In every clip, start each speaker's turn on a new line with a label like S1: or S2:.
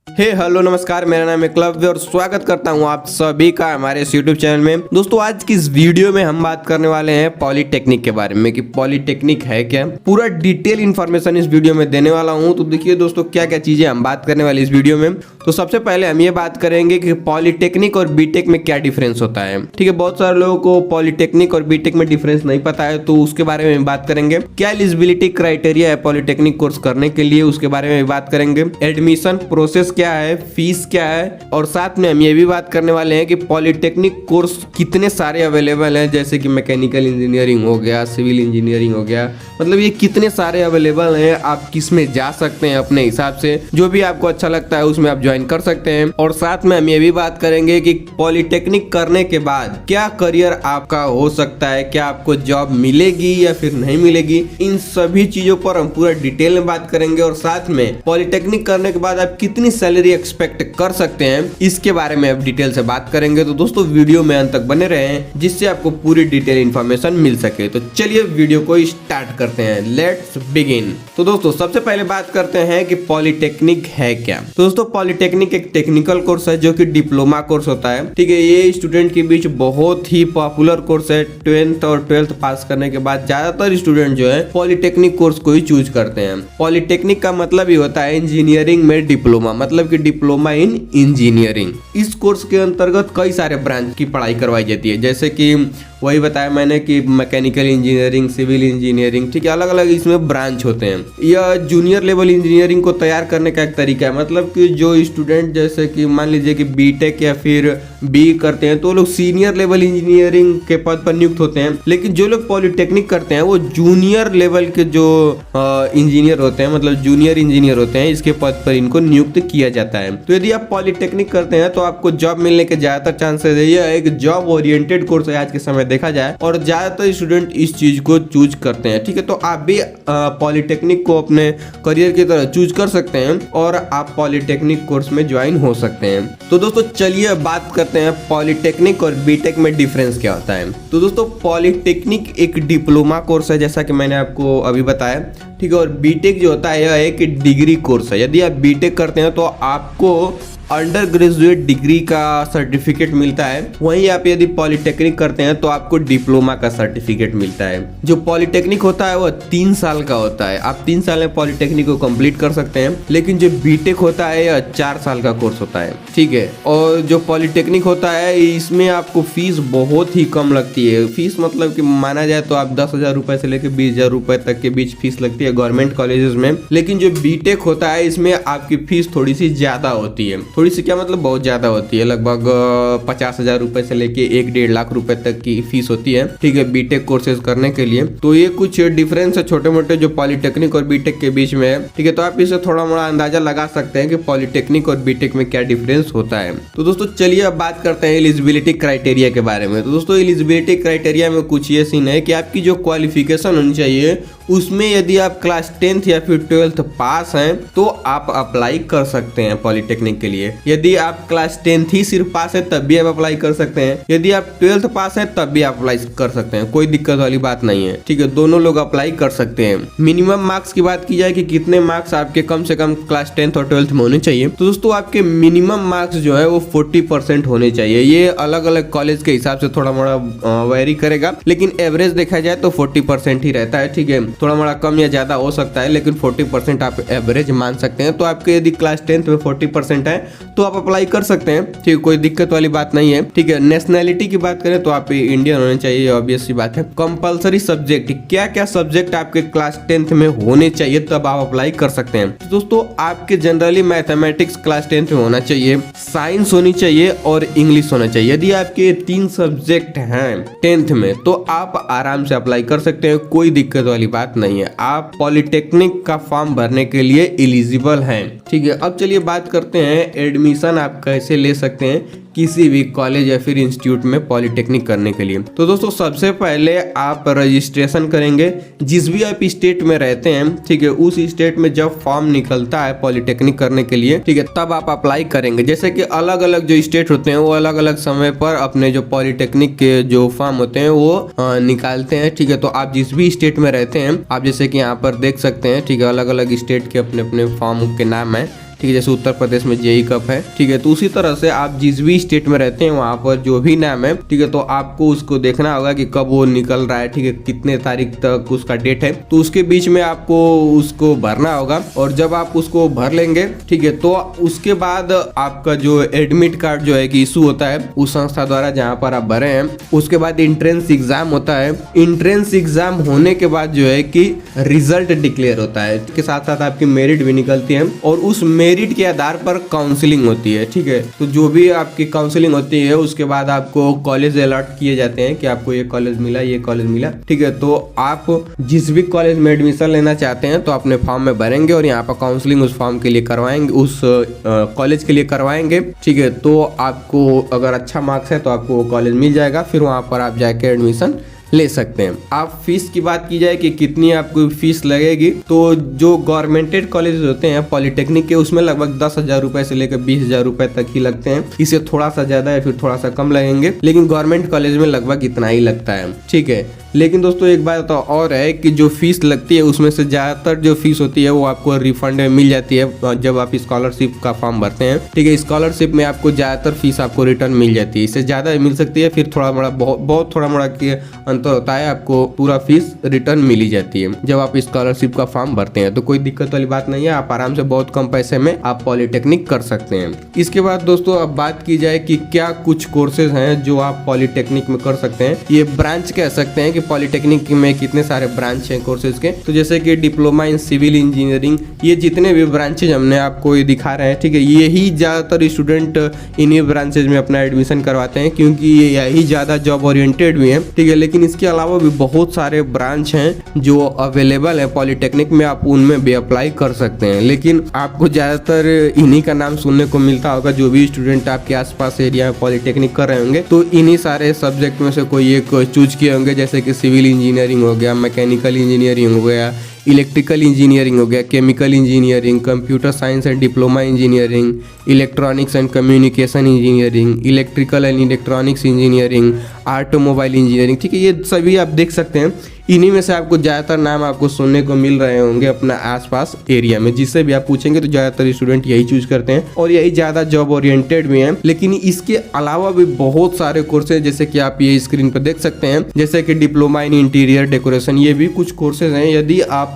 S1: Hello नमस्कार, मेरा नाम है क्लव और स्वागत करता हूं आप सभी का हमारे इस यूट्यूब चैनल में। दोस्तों आज की इस वीडियो में हम बात करने वाले हैं पॉलिटेक्निक के बारे में कि पॉलिटेक्निक है क्या। पूरा डिटेल इन्फॉर्मेशन इस वीडियो में देने वाला हूं। तो देखिए दोस्तों क्या क्या चीजें हम बात करने वाले इस वीडियो में। तो सबसे पहले हम ये बात करेंगे कि पॉलिटेक्निक और बीटेक में क्या डिफरेंस होता है। ठीक है, बहुत सारे लोगों को पॉलिटेक्निक और बीटेक में डिफरेंस नहीं पता है, तो उसके बारे में बात करेंगे। क्या एलिजिबिलिटी क्राइटेरिया है पॉलिटेक्निक कोर्स करने के लिए, उसके बारे में बात करेंगे। एडमिशन प्रोसेस क्या है, फीस क्या है, और साथ में हम ये भी बात करने वाले हैं कि पॉलिटेक्निक कोर्स कितने सारे अवेलेबल हैं, जैसे कि मैकेनिकल इंजीनियरिंग हो गया, सिविल इंजीनियरिंग हो गया, मतलब ये कितने सारे अवेलेबल हैं। आप किस में जा सकते हैं अपने हिसाब से, जो भी आपको अच्छा लगता है उसमें आप ज्वाइन कर सकते हैं। और साथ में हम ये भी बात करेंगे कि पॉलिटेक्निक करने के बाद क्या करियर आपका हो सकता है, क्या आपको जॉब मिलेगी या फिर नहीं मिलेगी। इन सभी चीजों पर हम पूरा डिटेल में बात करेंगे। और साथ में पॉलिटेक्निक करने के बाद आप कितनी सैलरी एक्सपेक्ट कर सकते हैं, इसके बारे में अब डिटेल से बात करेंगे। तो दोस्तों वीडियो में अंत तक बने रहें, जिससे आपको पूरी डिटेल इंफॉर्मेशन मिल सके। तो चलिए वीडियो को स्टार्ट करते हैं, लेट्स बिगिन। तो दोस्तों सबसे पहले बात करते हैं कि पॉलिटेक्निक है क्या। तो दोस्तों पॉलिटेक्निक एक टेक्निकल कोर्स है जो कि डिप्लोमा कोर्स होता है। ठीक है, ये स्टूडेंट के बीच बहुत ही पॉपुलर कोर्स है। 10th और 12th पास करने के बाद ज्यादातर स्टूडेंट जो है पॉलिटेक्निक कोर्स को ही चूज करते हैं। पॉलिटेक्निक का मतलब ही होता है इंजीनियरिंग में डिप्लोमा, मतलब कि डिप्लोमा इन इंजीनियरिंग। इस कोर्स के अंतर्गत कई सारे ब्रांच की पढ़ाई करवाई जाती है, जैसे कि वही बताया मैंने कि मैकेनिकल इंजीनियरिंग, सिविल इंजीनियरिंग, ठीक है, अलग अलग इसमें ब्रांच होते हैं। यह जूनियर लेवल इंजीनियरिंग को तैयार करने का एक तरीका है, मतलब कि जो स्टूडेंट जैसे कि मान लीजिए कि बीटेक या फिर बी करते हैं तो लोग सीनियर लेवल इंजीनियरिंग के पद पर नियुक्त होते हैं। लेकिन जो लोग पॉलिटेक्निक करते हैं वो जूनियर लेवल के जो इंजीनियर होते हैं, मतलब जूनियर इंजीनियर होते हैं, इसके पद पर इनको नियुक्त किया जाता है। तो यदि आप पॉलिटेक्निक करते हैं तो आपको जॉब मिलने के ज्यादातर चांसेस है। यह एक जॉब ओरिएंटेड कोर्स है आज के समय देखा जाए, और ज्यादातर स्टूडेंट इस चीज को चूज करते हैं। ठीक है, तो आप भी पॉलिटेक्निक को अपने करियर की तरह चूज कर सकते हैं और आप पॉलिटेक्निक कोर्स में ज्वाइन हो सकते हैं। तो दोस्तों चलिए बात करते हैं पॉलिटेक्निक और बीटेक में डिफरेंस क्या होता है। तो दोस्तों पॉलिटेक्निक एक डिप्लोमा कोर्स है, जैसा कि मैंने आपको अभी बताया। ठीक है, और बीटेक जो होता है यह एक डिग्री कोर्स है। यदि आप बीटेक करते हैं तो आपको अंडर ग्रेजुएट डिग्री का सर्टिफिकेट मिलता है। वहीं आप यदि पॉलिटेक्निक करते हैं तो आपको डिप्लोमा का सर्टिफिकेट मिलता है। जो पॉलिटेक्निक होता है वह 3 साल का होता है। आप 3 साल में पॉलिटेक्निक को कंप्लीट कर सकते हैं, लेकिन जो बीटेक होता है यह 4 साल का कोर्स होता है। ठीक है, और जो पॉलिटेक्निक होता है इसमें आपको फीस बहुत ही कम लगती है। फीस मतलब कि माना जाए तो आप 10,000 रुपए से लेकर 20,000 रुपए तक के बीच फीस लगती है गवर्नमेंट कॉलेजेस में। लेकिन जो बीटेक होता है इसमें आपकी फीस थोड़ी सी ज्यादा होती है। थोड़ी सी क्या मतलब बहुत ज्यादा होती है, लगभग 50,000 रुपए से लेके 1-1.5 लाख रुपए तक की फीस होती है। ठीक है, बीटेक कोर्सेज करने के लिए। तो ये कुछ डिफरेंस है छोटे मोटे जो पॉलिटेक्निक और बीटेक के बीच में है। ठीक है, तो आप इसे थोड़ा मोड़ा अंदाजा लगा सकते हैं कि पॉलिटेक्निक और बीटेक में क्या डिफरेंस होता है। तो दोस्तों चलिए अब बात करते हैं एलिजिबिलिटी क्राइटेरिया के बारे में। तो दोस्तों एलिजिबिलिटी क्राइटेरिया में कुछ ये सीन है कि आपकी जो क्वालिफिकेशन होनी चाहिए उसमें यदि आप क्लास 10th या फिर 12th पास हैं तो आप अप्लाई कर सकते हैं पॉलिटेक्निक के लिए। यदि आप क्लास 10th ही सिर्फ पास है तब भी आप अप्लाई कर सकते हैं। यदि आप 12th पास है तब भी आप अप्लाई कर सकते हैं, कोई दिक्कत वाली बात नहीं है। ठीक है, दोनों लोग अप्लाई कर सकते हैं। मिनिमम मार्क्स की बात की जाए कि कितने मार्क्स आपके कम से कम क्लास 10th और 12th में होने चाहिए, तो दोस्तों आपके मिनिमम मार्क्स जो है वो 40% होने चाहिए। ये अलग अलग कॉलेज के हिसाब से थोड़ा मोड़ा वेरी करेगा, लेकिन एवरेज देखा जाए तो 40% ही रहता है। ठीक है, थोड़ा मोड़ा कम या ज्यादा हो सकता है, लेकिन 40% आप एवरेज मान सकते हैं। तो आपके यदि क्लास 10th में 40% है तो आप अप्लाई कर सकते हैं। ठीक है, कोई दिक्कत वाली बात नहीं है। ठीक है, नेशनैलिटी की बात करें तो आप इंडियन होने चाहिए, ऑब्वियस सी बात है। कंपलसरी सब्जेक्ट, क्या क्या सब्जेक्ट आपके क्लास 10th में होने चाहिए तब आप अप्लाई कर सकते हैं। तो दोस्तों आपके जनरली मैथमेटिक्स क्लास 10th में होना चाहिए, साइंस होनी चाहिए और इंग्लिश होना चाहिए। यदि आपके 3 सब्जेक्ट हैं 10th में तो आप आराम से अप्लाई कर सकते हैं, कोई दिक्कत वाली बात नहीं है। आप पॉलिटेक्निक का फॉर्म भरने के लिए एलिजिबल हैं। ठीक है, अब चलिए बात करते हैं एडमिशन आप कैसे ले सकते हैं किसी भी कॉलेज या फिर इंस्टीट्यूट में पॉलिटेक्निक करने के लिए। तो दोस्तों सबसे पहले आप रजिस्ट्रेशन करेंगे जिस भी आप स्टेट में रहते हैं। ठीक है, उस स्टेट में जब फॉर्म निकलता है पॉलिटेक्निक करने के लिए, ठीक है, तब आप अप्लाई करेंगे। जैसे कि अलग अलग जो स्टेट होते हैं वो अलग अलग समय पर अपने जो पॉलिटेक्निक के जो फॉर्म होते हैं वो निकालते हैं। ठीक है, तो आप जिस भी स्टेट में रहते हैं, आप जैसे कि यहाँ पर देख सकते हैं, ठीक है, अलग अलग स्टेट के अपने अपने फॉर्म के नाम है। ठीक है, जैसे उत्तर प्रदेश में जेई कप है, ठीक है। तो उसी तरह से आप जिस भी स्टेट में रहते हैं वहाँ पर जो भी नाम है, ठीक है, तो आपको उसको देखना होगा कि कब वो निकल रहा है, ठीक है, कितने तारीख तक उसका डेट है, तो उसके बीच में आपको उसको भरना होगा। और जब आप उसको भर लेंगे, ठीक है, तो उसके बाद आपका जो एडमिट कार्ड जो है कि इशू होता है उस संस्था द्वारा जहाँ पर आप भरे हैं। उसके बाद इंट्रेंस एग्जाम होता है। इंट्रेंस एग्जाम होने के बाद जो है कि रिजल्ट डिक्लेयर होता है, इसके साथ साथ आपकी मेरिट भी निकलती है और उस मेरिट के आधार पर काउंसलिंग होती है, ठीक है। तो जो भी आपकी काउंसलिंग होती है उसके बाद आपको कॉलेज अलॉट किए जाते हैं कि आपको ये कॉलेज मिला, ये कॉलेज मिला, ठीक है। तो आप जिस भी कॉलेज में एडमिशन लेना चाहते हैं तो अपने फॉर्म में भरेंगे और यहाँ पर काउंसलिंग उस फॉर्म के लिए करवाएंगे, उस कॉलेज के लिए करवाएंगे, ठीक है। तो आपको अगर अच्छा मार्क्स है तो आपको कॉलेज मिल जाएगा, फिर वहाँ पर आप जाके एडमिशन ले सकते हैं। आप फीस की बात की जाए कि कितनी आपको फीस लगेगी, तो जो गवर्नमेंटेड कॉलेज होते हैं पॉलिटेक्निक के, उसमें लगभग 10,000 रुपए से लेकर 20,000 रुपए तक ही लगते हैं। इससे थोड़ा सा ज्यादा या फिर थोड़ा सा कम लगेंगे, लेकिन गवर्नमेंट कॉलेज में लगभग इतना ही लगता है, ठीक है। लेकिन दोस्तों एक बात तो और है कि जो फीस लगती है उसमें से ज़्यादातर जो फीस होती है वो आपको रिफंड में मिल जाती है जब आप स्कॉलरशिप का फॉर्म भरते हैं, ठीक है। स्कॉलरशिप में आपको ज़्यादातर फीस आपको रिटर्न मिल जाती है, इससे ज़्यादा मिल सकती है, फिर थोड़ा बड़ा बहुत थोड़ा मोड़ा के अंतर होता है, आपको पूरा फीस रिटर्न मिल ही जाती है जब आप स्कॉलरशिप का फॉर्म भरते हैं। तो कोई दिक्कत वाली बात नहीं है, आप आराम से बहुत कम पैसे में आप पॉलिटेक्निक कर सकते हैं। इसके बाद दोस्तों अब बात की जाए कि क्या कुछ कोर्सेज हैं जो आप पॉलिटेक्निक में कर सकते हैं। ये ब्रांच कह सकते हैं कि पॉलिटेक्निक में कितने सारे ब्रांच हैं कोर्सेज के। तो जैसे कि डिप्लोमा इन सिविल इंजीनियरिंग, ये जितने भी ब्रांचेज हमने आपको ये दिखा रहे हैं, ठीक है, यही ज़्यादातर स्टूडेंट इन्हीं ब्रांचेज में अपना एडमिशन करवाते हैं क्योंकि ये यही ज़्यादा जॉब ओरिएंटेड भी है, ठीक है। लेकिन इसके अलावा भी बहुत सारे ब्रांच हैं जो अवेलेबल है पॉलिटेक्निक में, आप उनमें भी अप्लाई कर सकते हैं। लेकिन आपको ज़्यादातर इन्हीं का नाम सुनने को मिलता होगा, जो भी स्टूडेंट आपके आसपास एरिया में पॉलिटेक्निक कर रहे होंगे तो इन्हीं सारे सब्जेक्ट में से कोई एक चूज किए होंगे, जैसे कि सिविल इंजीनियरिंग हो गया, मैकेनिकल इंजीनियरिंग हो गया, इलेक्ट्रिकल इंजीनियरिंग हो गया, chemical engineering, computer science and diploma engineering, electronics and communication engineering, electrical and electronics engineering, automobile engineering, ठीक है। ये सभी आप देख सकते हैं, इन्हीं में से आपको ज़्यादातर नाम आपको सुनने को मिल रहे होंगे अपना आसपास एरिया में। जिससे भी आप पूछेंगे तो ज़्यादातर स्टूडेंट यही चूज करते हैं और यही ज़्यादा जॉब ओरिएंटेड भी हैं। लेकिन इसके अलावा भी बहुत सारे कोर्सेज जैसे कि आप ये स्क्रीन पर देख सकते हैं, जैसे कि डिप्लोमा इन इंटीरियर डेकोरेशन, ये भी कुछ कोर्सेज हैं। यदि आप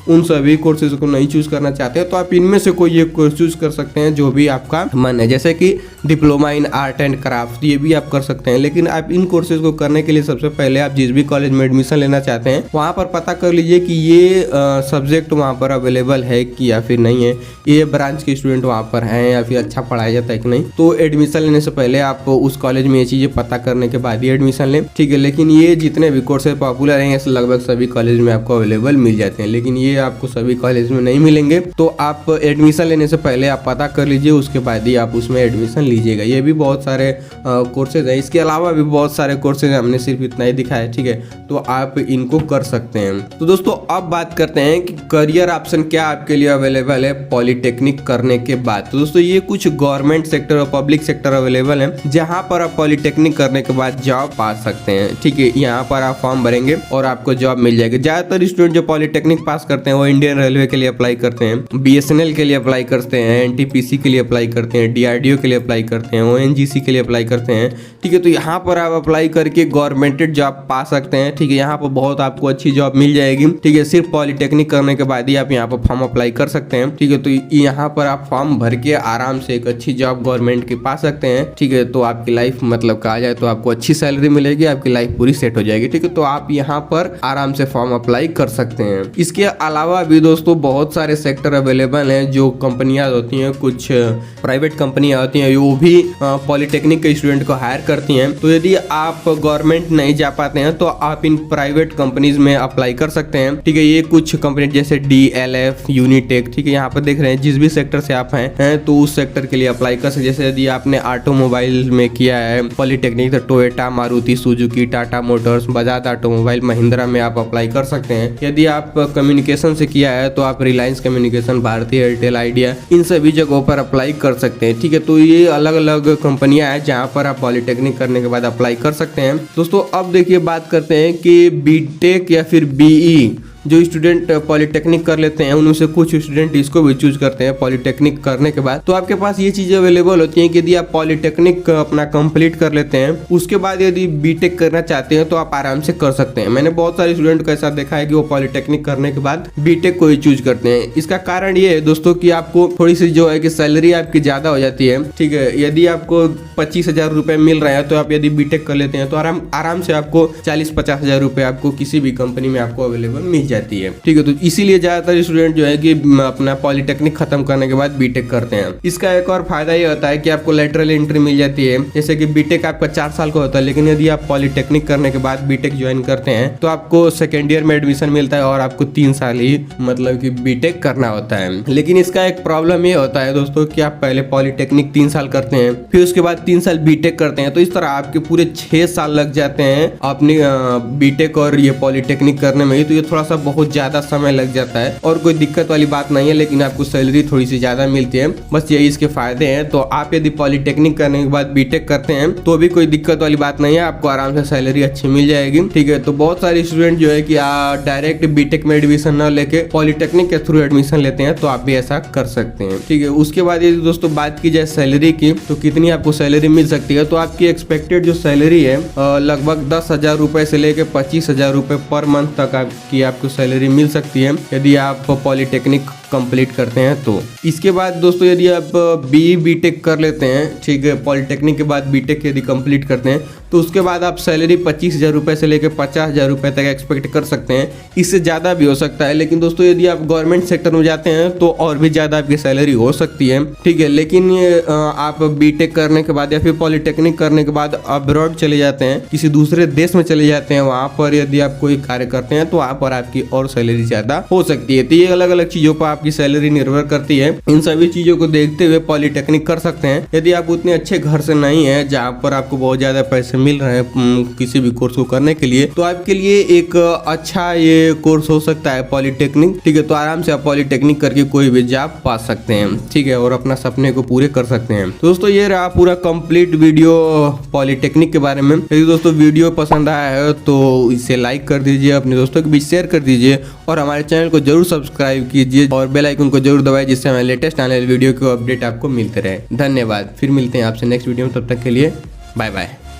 S1: उन सभी कोर्सेज को नहीं चूज करना चाहते हैं तो आप इनमें से कोई एक कोर्स चूज कर सकते हैं जो भी आपका मन है, जैसे कि diploma in art and craft, ये भी आप कर सकते हैं। लेकिन आप इन कोर्सेज को करने के लिए सबसे पहले आप जिस भी कॉलेज में एडमिशन लेना चाहते हैं वहाँ पर पता कर लीजिए कि ये सब्जेक्ट वहाँ पर अवेलेबल है कि या फिर नहीं है, ये ब्रांच के स्टूडेंट वहाँ पर हैं या फिर अच्छा पढ़ाया जाता है कि नहीं। तो एडमिशन लेने से पहले आप उस कॉलेज में ये चीज़ें पता करने के बाद ही एडमिशन लें, ठीक है। लेकिन ये जितने भी कोर्सेज पॉपुलर हैं लगभग सभी कॉलेज में आपको अवेलेबल मिल जाते हैं, लेकिन ये आपको सभी कॉलेज में नहीं मिलेंगे। तो आप एडमिशन लेने से पहले आप पता कर लीजिए, उसके बाद ही आप उसमें एडमिशन लीजिएगा। ये भी बहुत सारे कोर्सेज हैं, इसके अलावा भी बहुत सारे कोर्सेज हैं, हमने सिर्फ इतना ही दिखाया, ठीक है। तो आप इनको कर सकते हैं। तो दोस्तों अब बात करते हैं कि करियर ऑप्शन क्या आपके लिए अवेलेबल है पॉलिटेक्निक करने के बाद। तो दोस्तों ये कुछ गवर्नमेंट सेक्टर और पब्लिक सेक्टर अवेलेबल है जहां पर आप पॉलिटेक्निक करने के बाद जॉब पा सकते हैं, ठीक है। यहाँ पर आप फॉर्म भरेंगे और आपको जॉब मिल जाएगी। ज्यादातर स्टूडेंट जो पॉलिटेक्निक पास करते हैं वो इंडियन रेलवे के लिए अप्लाई करते हैं, BSNL के लिए अप्लाई करते हैं, NTPC के लिए अप्लाई करते हैं, DRDO के लिए अप्लाई करते हैं, ONGC के लिए अप्लाई करते हैं, ठीक है। तो यहाँ पर आप अप्लाई करके गवर्नमेंटेड जॉब पा सकते हैं, ठीक है। यहाँ पर बहुत आपको अच्छी जॉब मिल जाएगी, ठीक है। सिर्फ पॉलिटेक्निक करने के बाद ही आप यहाँ पर फॉर्म अप्लाई कर सकते हैं, ठीक है। तो यहाँ पर आप फॉर्म भर के आराम से एक अच्छी जॉब गवर्नमेंट की पा सकते हैं, ठीक है। तो आपकी लाइफ मतलब कहा जाए तो आपको अच्छी सैलरी मिलेगी, आपकी लाइफ पूरी सेट हो जाएगी, ठीक है। तो आप यहाँ पर आराम से फॉर्म अप्लाई कर सकते हैं। इसके अलावा भी दोस्तों बहुत सारे सेक्टर अवेलेबल हैं, जो कंपनियां होती हैं, कुछ प्राइवेट कंपनियां होती हैं, वो भी पॉलिटेक्निक के स्टूडेंट को हायर करती हैं। तो यदि आप गवर्नमेंट नहीं जा पाते हैं तो आप इन प्राइवेट कंपनीज में अप्लाई कर सकते हैं, ठीक है। ये कुछ कंपनी जैसे DLF, यूनिटेक, ठीक है। यहाँ पर देख रहे हैं जिस भी सेक्टर से आप हैं तो उस सेक्टर के लिए अप्लाई कर सकते हैं। जैसे यदि आपने ऑटोमोबाइल में किया है पॉलिटेक्निक तो Toyota, Maruti Suzuki, Tata Motors, Bajaj automobile, Mahindra में आप अप्लाई कर सकते हैं। यदि आप कम्युनिकेशन से किया है तो आप Reliance communication, Bharti Airtel, Idea, इन सभी जगहों पर अप्लाई कर सकते हैं, ठीक है। तो ये अलग अलग कंपनियां हैं जहां पर आप पॉलिटेक्निक करने के बाद अप्लाई कर सकते हैं। दोस्तों अब देखिए बात करते हैं कि बीटेक या फिर BE जो स्टूडेंट पॉलिटेक्निक कर लेते हैं उनमें से कुछ स्टूडेंट इसको भी चूज करते हैं पॉलिटेक्निक करने के बाद। तो आपके पास ये चीजें अवेलेबल होती हैं कि यदि आप पॉलिटेक्निक अपना कंप्लीट कर लेते हैं उसके बाद यदि बीटेक करना चाहते हैं तो आप आराम से कर सकते हैं। मैंने बहुत सारे स्टूडेंट को ऐसा देखा है कि वो पॉलिटेक्निक करने के बाद बीटेक को ही चूज करते हैं। इसका कारण ये है दोस्तों कि आपको थोड़ी सी जो है कि सैलरी आपकी ज्यादा हो जाती है। ठीक है, यदि आपको 25,000 रुपए मिल रहा है तो आप यदि बीटेक कर लेते हैं तो आराम से आपको 40-50,000 रुपए आपको किसी भी कंपनी में आपको अवेलेबल मिल जाती है। ठीक है, तो इसीलिए ज्यादातर स्टूडेंट जो है कि अपना पॉलिटेक्निक खत्म करने के बाद बीटेक करते हैं। इसका एक और फायदा ये होता है कि आपको लेटरल एंट्री मिल जाती है। जैसे कि बीटेक आपका 4 साल का होता है, लेकिन यदि आप पॉलिटेक्निक करने के बाद बीटेक ज्वाइन करते हैं तो आपको सेकेंड ईयर में एडमिशन मिलता है और आपको 3 साल ही मतलब कि बीटेक करना होता है। लेकिन इसका एक प्रॉब्लम ये होता है दोस्तों कि आप पहले पॉलिटेक्निक 3 साल करते हैं, फिर उसके बाद 3 साल बीटेक करते हैं, तो इस तरह आपके पूरे 6 साल लग जाते हैं अपने बीटेक और ये पॉलिटेक्निक करने में ही। तो ये थोड़ा सा बहुत ज्यादा समय लग जाता है और कोई दिक्कत वाली बात नहीं है, लेकिन आपको सैलरी थोड़ी सी ज्यादा मिलती है, बस यही इसके फायदे हैं। तो आप यदि पॉलिटेक्निक करने के बाद बीटेक करते हैं तो भी कोई दिक्कत वाली बात नहीं है, आपको आराम से सैलरी अच्छी मिल जाएगी। ठीक है, तो बहुत सारे स्टूडेंट जो है कि डायरेक्ट बीटेक में एडमिशन न लेके पॉलिटेक्निक के थ्रू एडमिशन लेते हैं, तो आप भी ऐसा कर सकते हैं। ठीक है, उसके बाद यदि दोस्तों बात की जाए सैलरी की तो कितनी आपको सैलरी मिल सकती है, तो आपकी एक्सपेक्टेड जो सैलरी है लगभग 10,000 रुपए से लेके 25,000 रुपए पर मंथ तक आपको सैलरी मिल सकती है यदि आप पॉलिटेक्निक कंप्लीट करते हैं। तो इसके बाद दोस्तों यदि आप बीटेक कर लेते हैं, ठीक है, पॉलिटेक्निक के बाद बीटेक यदि कंप्लीट करते हैं तो उसके बाद आप सैलरी 25,000 रुपए से लेकर 50,000 रुपए तक एक्सपेक्ट कर सकते हैं। इससे ज़्यादा भी हो सकता है, लेकिन दोस्तों यदि आप गवर्नमेंट सेक्टर में जाते हैं तो और भी ज़्यादा आपकी सैलरी हो सकती है। ठीक है, लेकिन आप बीटेक करने के बाद या फिर पॉलिटेक्निक करने के बाद अब्रॉड चले जाते हैं, किसी दूसरे देश में चले जाते हैं, वहाँ पर यदि आप कोई कार्य करते हैं तो वहाँ पर आपकी और सैलरी ज़्यादा हो सकती है। तो ये अलग अलग चीज़ों पर आपकी सैलरी निर्भर करती है। इन सभी चीज़ों को देखते हुए पॉलिटेक्निक कर सकते हैं। यदि आप उतने अच्छे घर से नहीं है जहाँ पर आपको बहुत ज़्यादा पैसे मिल रहे हैं किसी भी कोर्स को करने के लिए, तो आपके लिए एक अच्छा ये कोर्स हो सकता है पॉलिटेक्निक। ठीक है, तो आराम से आप पॉलिटेक्निक करके कोई भी जॉब पा सकते हैं। ठीक है, और अपना सपने को पूरे कर सकते हैं। तो दोस्तों ये रहा पूरा कंप्लीट वीडियो पॉलिटेक्निक के बारे में। यदि दोस्तों वीडियो पसंद आया है तो इसे लाइक कर दीजिए, अपने दोस्तों के बीच शेयर कर दीजिए और हमारे चैनल को जरूर सब्सक्राइब कीजिए और बेल आइकन को जरूर दबाइए, जिससे हमारे लेटेस्ट आने वाले वीडियो के अपडेट आपको मिलते रहे। धन्यवाद, फिर मिलते हैं आपसे नेक्स्ट वीडियो में, तब तक के लिए बाय बाय।